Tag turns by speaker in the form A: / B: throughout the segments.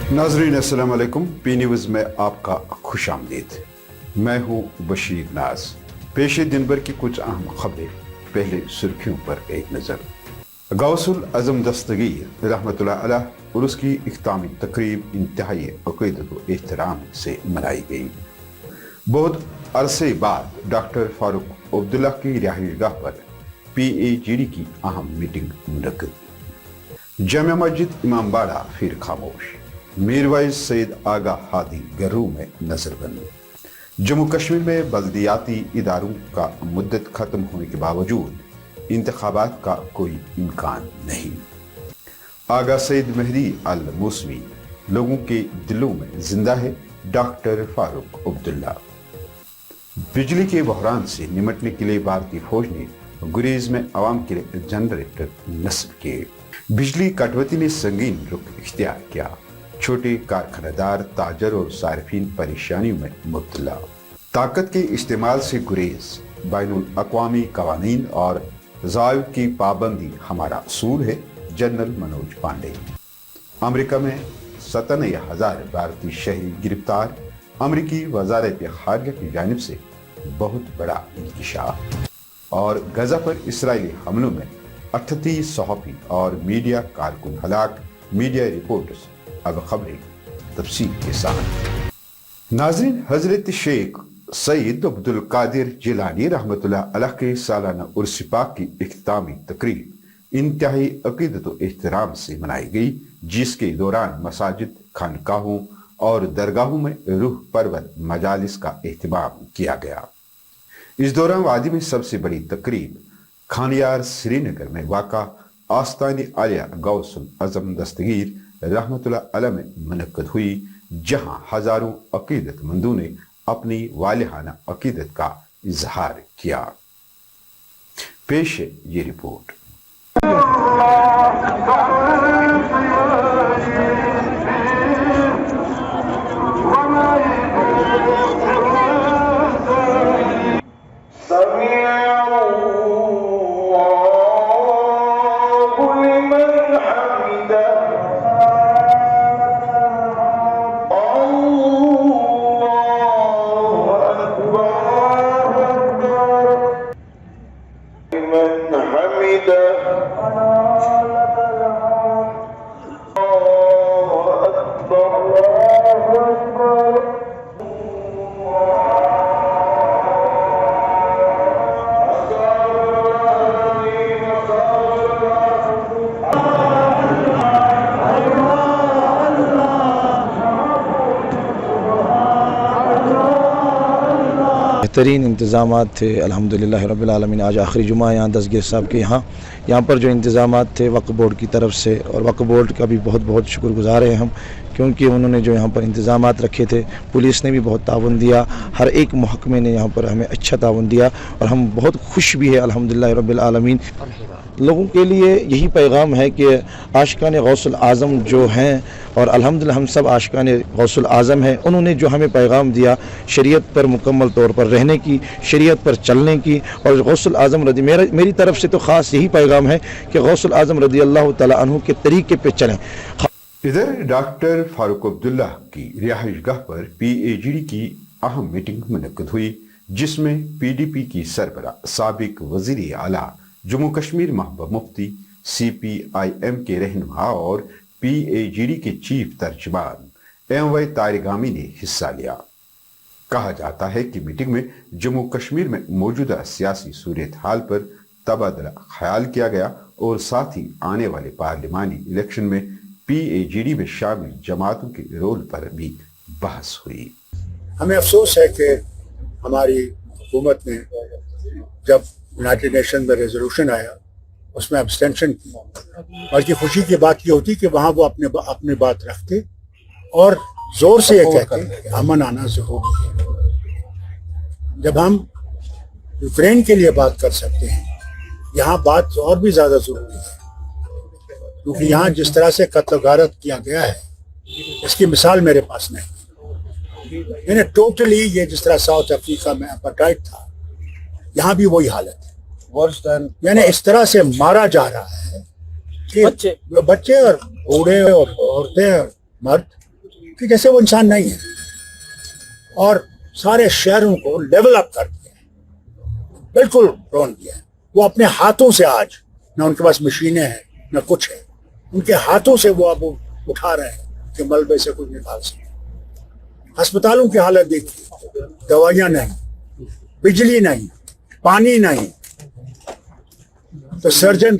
A: नाजरीन अस्सलाम वालेकुम। पी न्यूज़ में आपका खुश आमदीद। मैं हूँ बशीर नाज। पेश दिन भर की कुछ अहम खबरें। पहले सुर्खियों पर एक नज़र। गौसुल आज़म दस्तगीर रहमतुल्लाह अलैह उर्स की इख्तितामी तकरीब इंतहाई अक़ीदत व एहतराम से मनाई गई। बहुत अरसे बाद डॉक्टर फारूक अब्दुल्ला की रिहाइशगाह पर PAGD की अहम मीटिंग मुनक़्क़िद। जामिया मस्जिद इमामबाड़ा फिर खामोश। मीरवाइज सैयद आगा हादी गर्रू में नजरबंद। जम्मू कश्मीर में बल्दियाती इदारों का मुद्दत खत्म होने के बावजूद इंतखाबात का कोई इम्कान नहीं। आगा सैयद मेहदी अल मूसवी लोगों के दिलों में जिंदा है। डॉक्टर फारूक अब्दुल्ला। बिजली के बहरान से निमटने के लिए भारतीय फौज ने गुरेज में अवाम के लिए जनरेटर नस्ब किए। बिजली कटौती ने संगीन रुख इख्तियार किया। छोटे कारखानेदार, ताजर और सार्फिन परेशानियों में मुब्तला। ताकत के इस्तेमाल से गुरेज, बैनुल अक़वामी कवानीन और ज़ायब की पाबंदी हमारा असूल है। जनरल मनोज पांडे। अमेरिका में 97,000 भारतीय शहरी गिरफ्तार। अमेरिकी वज़ारत ख़ारिजा की जानिब से बहुत बड़ा इंकशाफ। और गजा पर इसराइली हमलों में 38 सहाफ़ी और मीडिया कारकुन हलाक। Media reports. अब खबरें तफसील के साथ। नाज़रीन, हजरत शेख सईद अब्दुल कादिर जिलानी रहमतुल्लाह अलैह के सालाना उर्स पाक की इख्तितामी तकरीब इंतहाई अक़ीदत व एहतराम से मनाई गई, जिसके दौरान मसाजिद, खानकाहों और दरगाहों में रूह परवर मजालिस का एहतमाम किया गया। इस दौरान वादी में सबसे बड़ी तकरीब खानियार श्रीनगर में वाक़ा आस्तानी आलिया गौसुल आज़म दस्तगीर रहमतुल्लाह अलैह में मुनक़्क़िद हुई, जहां हजारों अक़ीदतमंदों ने अपनी वालिहाना अक़ीदत का इजहार किया। पेश है ये रिपोर्ट।
B: बेहतरीन इंतज़ामात थे अल्हम्दुलिल्लाह रब्बिल आलमीन। आज आखिरी जुमा यहाँ दस्तगीर साहब के यहाँ पर जो इंतज़ामात थे वक्फ़ बोर्ड की तरफ से, और वक्फ़ बोर्ड का भी बहुत बहुत शुक्रगुज़ार हैं हम, क्योंकि उन्होंने जो यहाँ पर इंतज़ामात रखे थे, पुलिस ने भी बहुत ताउन दिया, हर एक महकमे ने यहाँ पर हमें अच्छा ताउन दिया, और हम बहुत खुश भी है अल्हम्दुलिल्लाह रब्बिल आलमीन। लोगों के लिए यही पैगाम है कि आशिकान गौसुल आज़म जो हैं, और अल्हम्दुलिल्लाह हम सब आशिकान गौसुल आज़म हैं, उन्होंने जो हमें पैगाम दिया शरीयत पर मुकम्मल तौर पर रहने की, शरीयत पर चलने की, और गौसुल आज़म रदी मेरी तरफ से तो ख़ास यही पैगाम है कि गौसुल आज़म रदी अल्लाह तआला अन्हु के तरीके पे चलें।
A: इधर डॉक्टर फारूक अब्दुल्ला की रिहाइशगाह पर PAGD की अहम मीटिंग मुनक़्क़िद हुई, जिसमें PDP की सरबरा साबिक वज़ीर आला जम्मू कश्मीर महबूबा मुफ्ती, CPIM के रहनुमा और PAGD के चीफ तर्जुमान MY तारिगामी ने हिस्सा लिया। कहा जाता है कि मीटिंग में जम्मू कश्मीर में मौजूदा सियासी सूरत हाल पर तबादला ख्याल किया गया, और साथ ही आने वाले पार्लिमानी इलेक्शन में PAGD में शामिल जमातों के रोल पर भी बहस हुई।
C: हमें अफसोस है कि हमारी हुकूमत ने जब यूनाइटेड नेशन में रेजोल्यूशन आया उसमें एब्सटेंशन की, बल्कि खुशी की बात ये होती कि वहाँ वो अपनी बात रखते और जोर से ये कहते कि अमन आना जरूरी है। जब हम यूक्रेन के लिए बात कर सकते हैं, यहाँ बात और भी ज़्यादा ज़रूरी है, क्योंकि यहाँ जिस तरह से कत्ल गारत किया गया है इसकी मिसाल मेरे पास नहीं। यानी टोटली ये जिस तरह साउथ अफ्रीका में अपार्टाइड था, यहाँ भी वही हालत है। यानी इस तरह से मारा जा रहा है कि बच्चे और बूढ़े और औरतें और मर्द कि जैसे वो इंसान नहीं है, और सारे शहरों को लेवल अप कर दिया है, बिल्कुल रोन दिया है। वो अपने हाथों से आज, ना उनके पास मशीनें हैं ना कुछ है, उनके हाथों से वो अब उठा रहे हैं कि मलबे से कुछ निकाल सके। अस्पतालों की हालत देखिए, दवाइयां नहीं, बिजली नहीं, पानी नहीं, तो सर्जन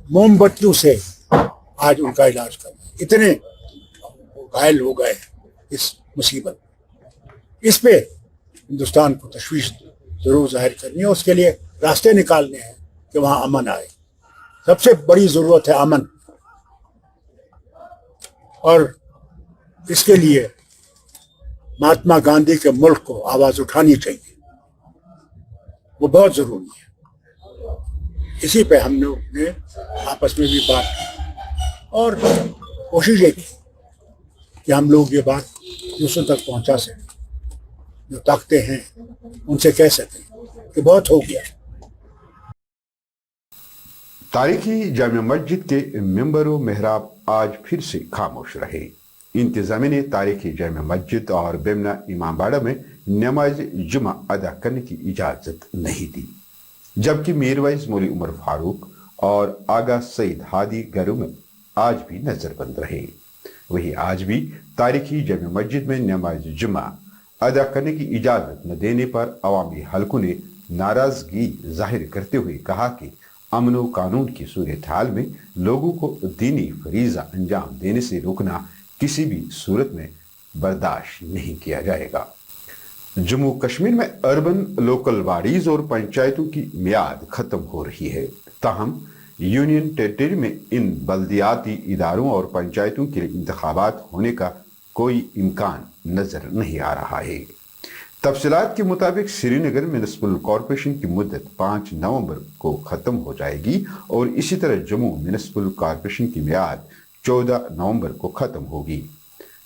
C: मोमबत्तियों से आज उनका इलाज कर रहे हैं। इतने घायल हो गए इस मुसीबत। इस पे हिंदुस्तान को तशवीश जरूर जाहिर करनी है, उसके लिए रास्ते निकालने हैं कि वहाँ अमन आए। सबसे बड़ी जरूरत है अमन, और इसके लिए महात्मा गांधी के मुल्क को आवाज उठानी चाहिए, वो बहुत जरूरी है। इसी पे हम लोग ने आपस में भी बात की और कोशिश ये की कि हम लोग ये बात दूसरों तक पहुंचा सकें, जो ताकते हैं उनसे कह सकें कि बहुत हो गया।
A: तारीखी जामिया मस्जिद के मिंबर व मेहराब आज फिर से खामोश रहे। इंतजामिया ने तारीखी जामिया मस्जिद और बेमना इमामबाड़ा में नमाज जुमा अदा करने की इजाज़त नहीं दी, जबकि मीरवाइज मौलवी उमर फारूक और आगा सईद हादी घरों में आज भी नजरबंद रहे। वही आज भी तारीखी जामिया मस्जिद में नमाज जुमा अदा करने की इजाज़त न देने पर अवामी हलकों ने नाराजगी जाहिर करते हुए कहा कि अमन व कानून की सूरत हाल में लोगों को दीनी फरीज़ा अंजाम देने से रोकना किसी भी सूरत में बर्दाश्त नहीं किया जाएगा। जम्मू कश्मीर में अर्बन लोकल बॉडीज और पंचायतों की मियाद खत्म हो रही है, ताहम यूनियन टेरिटरी में इन बल्दियाती इदारों और पंचायतों के लिए इंतखाबात होने का कोई इम्कान नजर नहीं आ रहा है। तफसीलात के मुताबिक श्रीनगर म्युनिसिपल कॉरपोरेशन की मुद्दत 5 नवंबर को खत्म हो जाएगी और इसी तरह जम्मू म्युनिसिपल कॉरपोरेशन की मियाद 14 नवंबर को खत्म होगी,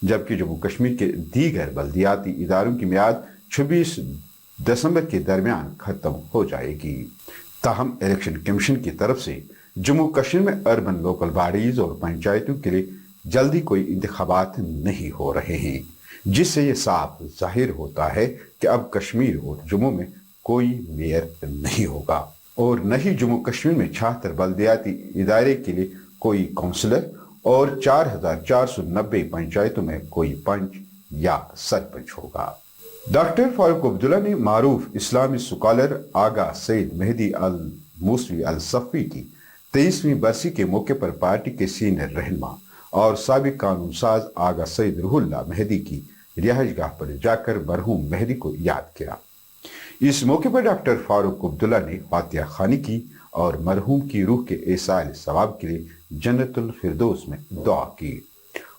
A: जबकि जम्मू कश्मीर के दीगर बल्दियाती इदारों की मियाद 26 दिसंबर के दरमियान खत्म हो जाएगी। ताहम इलेक्शन कमीशन की तरफ से जम्मू कश्मीर में अर्बन लोकल बॉडीज और पंचायतों के लिए जल्दी कोई इंतखाबात नहीं हो रहे हैं, जिससे ये साफ जाहिर होता है कि अब कश्मीर और जम्मू में कोई मेयर नहीं होगा और न ही जम्मू कश्मीर में 76 बल्दियाती इदारे के लिए कोई काउंसलर और 4490 पंचायतों में कोई पंच या सरपंच होगा। डॉक्टर फारूक अब्दुल्ला ने मारूफ इस्लामी स्कॉलर आगा सईद मेहदी अल मूसवी अल सफ़ी की 23वीं बरसी के मौके पर पार्टी के सीनियर रहनुमा और साबिक कानून साज आगा सईद रूहुल्लाह मेहदी की रिहाइशगाह पर जाकर मरहूम मेहदी को याद किया। इस मौके पर डॉक्टर फारूक अब्दुल्ला ने फातिहा खानी की और मरहूम की रूह के एसाल सवाब के लिए जन्नतुल फिरदौस में दुआ की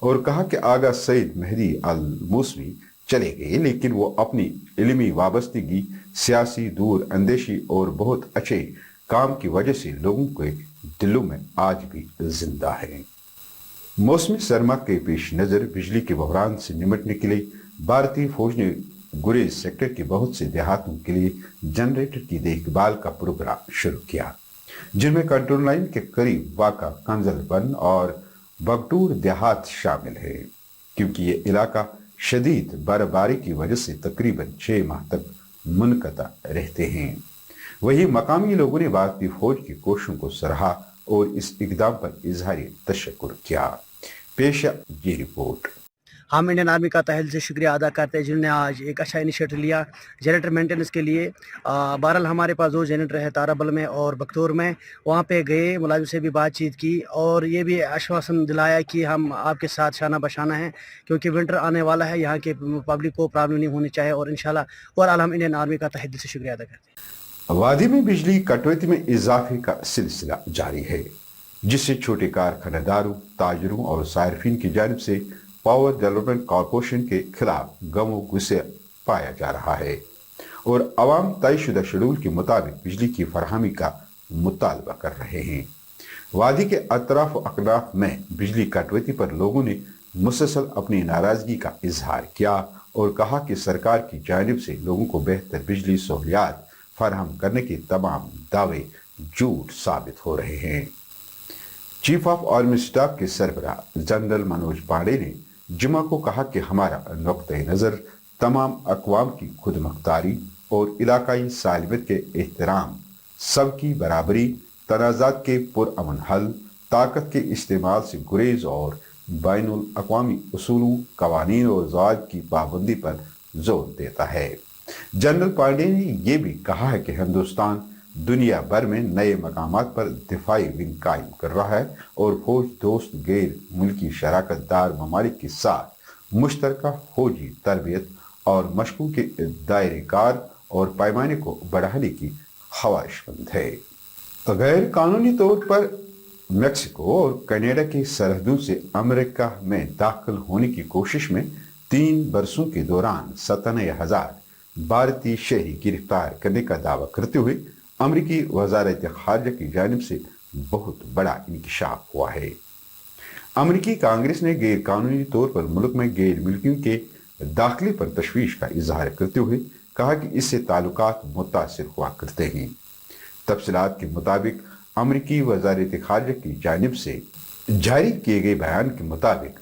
A: और कहा कि आगा सईद मेहदी अल मूसवी चले गए, लेकिन वो अपनी इल्मी वाबस्तगी, सियासी दूर अंदेशी और बहुत अच्छे काम की वजह से लोगों के दिलों में आज भी जिंदा है। मौसमी सरमा के पेश नज़र बिजली के बहरान से निपटने के लिए भारतीय फौज ने गुरेज सेक्टर के बहुत से देहातों के लिए जनरेटर की देखभाल का प्रोग्राम शुरू किया, जिनमें कंट्रोल लाइन के करीब वाक़ा कंजलबन और बगटूर देहात शामिल है, क्योंकि ये इलाका शदीद बर्फबारी की वजह से तकरीबन 6 माह तक मुनक़ता रहते हैं। वही मकामी लोगों ने भारतीय फौज की कोशिशों को सराहा और इस इक़दाम पर इजहार तशक्कुर किया। पेश ये रिपोर्ट।
D: हम इंडियन आर्मी का तहे दिल से शुक्रिया अदा करते हैं जिन्होंने आज एक अच्छा इनिशिएटिव लिया जनरेटर मेंटेनेंस के लिए। बहरहाल हमारे पास 2 जनरेटर है, ताराबल में और बख्तूर में। वहाँ पे गए, मुलाजिम से भी बातचीत की और ये भी आश्वासन दिलाया कि हम आपके साथ शाना बशाना है, क्योंकि विंटर आने वाला है, यहाँ के पब्लिक को प्रॉब्लम नहीं होनी चाहिए और इंशाल्लाह ओवरऑल हम इंडियन आर्मी का तहे दिल से शुक्रिया अदा करते हैं।
A: वादी में बिजली कटौती में इजाफे का सिलसिला जारी है, जिससे छोटे कारखानेदारों, ताजरों और सार्फिन की जानिब से पावर डेवलपमेंट कॉरपोरेशन के खिलाफ गमो गुस्से पाया जा रहा है और अवाम तयशुदा शेड्यूल के मुताबिक बिजली की फरहमी का मुतालबा कर रहे हैं। वादी के अतराफ अकनाफ में बिजली कटौती पर लोगों ने मुसलसल अपनी नाराजगी का इजहार किया और कहा कि सरकार की जानिब से लोगों को बेहतर बिजली सहूलियात फराहम करने के तमाम दावे झूठ साबित हो रहे हैं। चीफ ऑफ आर्मी स्टाफ के सरबराह जनरल मनोज पांडे ने जुमा को कहा कि हमारा नुक्ते नज़र तमाम अक़वाम की खुद मुख्तारी और इलाकाई सालमियत के एहतराम, सबकी बराबरी, तनाज़ात के पुरअमन हल, ताकत के इस्तेमाल से गुरेज और बैनुल अक़वामी उसूलों, कवानीन और ज़वाबित की पाबंदी पर जोर देता है। जनरल पांडे ने यह भी कहा है कि हिंदुस्तान दुनिया भर में नए मकामात पर दिफाई विंग कायम कर रहा है और फौज दोस्त गैर मुल्की शराकत दार ममालिक के साथ मुश्तरका फौजी तरबियत और मशकों के दायरे कार और पैमाने को बढ़ाने की ख्वाहिशमंद है। गैर कानूनी तौर पर मेक्सिको और कनाडा की सरहदों से अमेरिका में दाखिल होने की कोशिश में 3 बरसों के दौरान 97,000 भारतीय शहरी गिरफ्तार करने का दावा करते हुए अमरीकी वज़ारत ख़ारिजा की जानिब से बहुत बड़ा इंकशाफ हुआ है। अमरीकी कांग्रेस ने गैर कानूनी तौर पर मुल्क में गैर मुल्कियों के दाखिले पर तशवीश का इजहार करते हुए कहा कि इससे ताल्लुकात मुतासिर हुआ करते हैं। तफसीलात के मुताबिक अमरीकी वज़ारत ख़ारिजा की जानिब से जारी किए गए बयान के मुताबिक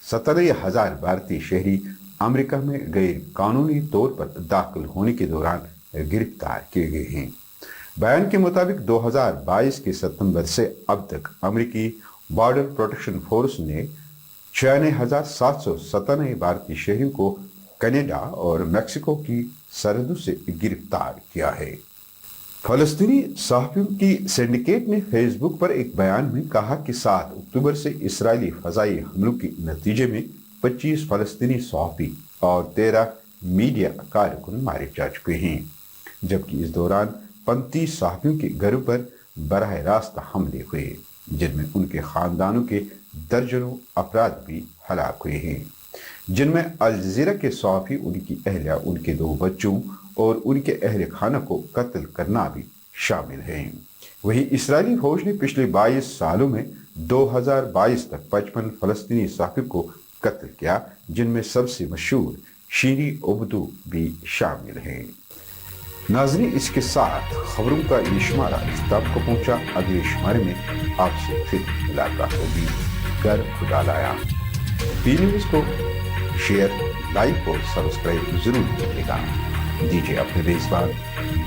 A: 17,000 भारतीय शहरी अमेरिका में गैर कानूनी तौर पर दाखिल होने के दौरान गिरफ्तार किए गए हैं। बयान के मुताबिक 2022 के सितंबर से अब तक अमेरिकी बॉर्डर प्रोटेक्शन फोर्स ने 96,797 भारतीय शहरियों को कनाडा और मेक्सिको की सरहदों से गिरफ्तार किया है। फलस्तीनी सहाफ़ियों की सिंडिकेट ने फेसबुक पर एक बयान में कहा कि 7 अक्टूबर से इसराइली फ़ज़ाई हमलों के नतीजे में 25 फलस्तीनी सहाफ़ी और 13 मीडिया कारकुन मारे जा चुके हैं, जबकि इस दौरान 35 सहाफ़ियों के घरों पर बराह रास्त हमले हुए, जिनमें उनके ख़ानदानों के दर्जनों अफराद भी हलाक हुए हैं, जिनमें अल जज़ीरा के सहाफ़ी, उनकी अहलिया, उनके 2 बच्चों और उनके अहल खाना को कत्ल करना भी शामिल है। वहीं इस्राएली फौज ने पिछले 22 सालों में 2022 तक 55 फलस्तीनी सहाफ़ी को कत्ल किया, जिनमें सबसे मशहूर शीरी उब्दू भी शामिल हैं। नाज़रीन, इसके साथ खबरों का ये शुमारा इख्तिताम को पहुंचा। अगले शुमारे में आपसे फिर मुलाकात होगी। कर खुदा लाया। बी न्यूज़ को शेयर, लाइक और सब्सक्राइब जरूर कीजिएगा। दीजिए अपने मेज़बान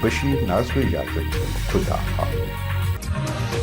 A: बशीर नाज़ को इजाज़त। खुदा हाफ़िज़।